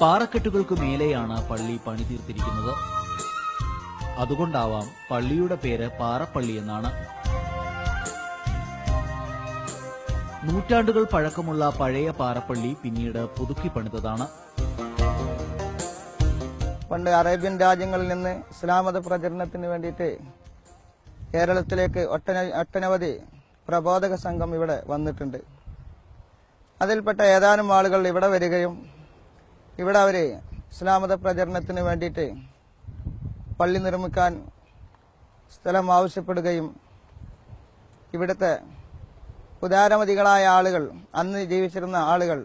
പാറക്കെട്ടുകൾക്ക് മേലെയാണ് പള്ളി പണിതീർത്തിരിക്കുന്നത്. അതുകൊണ്ടാവാം പള്ളിയുടെ പേര് പാറപ്പള്ളി എന്നാണ്. നൂറ്റാണ്ടുകൾ പഴക്കമുള്ള പഴയ പാറപ്പള്ളി പിന്നീട് പുതുക്കി പണിതതാണ്. പണ്ട് അറേബ്യൻ രാജ്യങ്ങളിൽ നിന്ന് ഇസ്ലാം മത പ്രചരണത്തിന് വേണ്ടിയിട്ട് കേരളത്തിലേക്ക് ഒട്ടനവധി പ്രബോധക സംഘം ഇവിടെ വന്നിട്ടുണ്ട്. അതിൽപ്പെട്ട ഏതാനും ആളുകൾ ഇവിടെ വരികയും ഇവിടെ അവർ ഇസ്ലാം മത പ്രചരണത്തിന് വേണ്ടിയിട്ട് പള്ളി നിർമ്മിക്കാൻ സ്ഥലം ആവശ്യപ്പെടുകയും ഇവിടുത്തെ ഉദാരമതികളായ ആളുകൾ, അന്ന് ജീവിച്ചിരുന്ന ആളുകൾ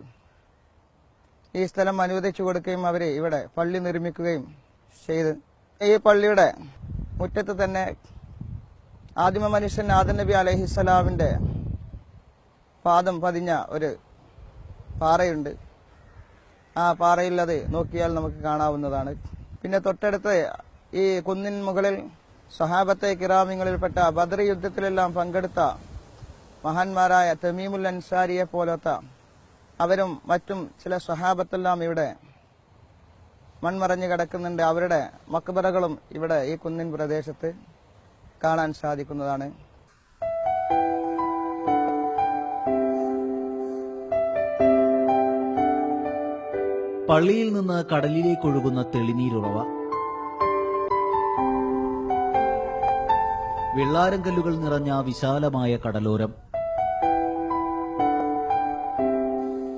ഈ സ്ഥലം അനുവദിച്ചു കൊടുക്കുകയും അവർ ഇവിടെ പള്ളി നിർമ്മിക്കുകയും ചെയ്ത് ഈ പള്ളിയുടെ മുറ്റത്ത് തന്നെ ആദിമ മനുഷ്യൻ ആദം നബി അലൈഹിസ്സലാമിന്റെ പാദം പതിഞ്ഞ ഒരു പാറയുണ്ട്. ആ പാറയിൽ അത് നോക്കിയാൽ നമുക്ക് കാണാവുന്നതാണ്. പിന്നെ തൊട്ടടുത്ത് ഈ കുന്നിൻ മുകളിൽ സ്വഹാബത്തെ കിറാമിങ്ങളിൽപ്പെട്ട ബദർ യുദ്ധത്തിലെല്ലാം പങ്കെടുത്ത മഹാന്മാരായ തമീമുൽ അൻസാരിയെ പോലത്തെ അവരും മറ്റും ചില സ്വഹാബത്തെല്ലാം ഇവിടെ മൺമറഞ്ഞു കിടക്കുന്നുണ്ട്. അവരുടെ മക്ബറകളും ഇവിടെ ഈ കുന്നിൻ പ്രദേശത്ത് കാണാൻ സാധിക്കുന്നതാണ്. പള്ളിയിൽ നിന്ന് കടലിലേക്കൊഴുകുന്ന തെളിനീരുറവ, വെള്ളാരങ്കല്ലുകൾ നിറഞ്ഞ വിശാലമായ കടലോരം,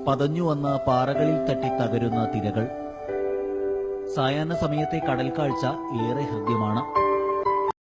പതഞ്ഞുവന്ന് പാറകളിൽ തട്ടി തകരുന്ന തിരകൾ. സായാഹ്ന സമയത്തെ കടൽ കാഴ്ച ഏറെ ഹൃദ്യമാണ്.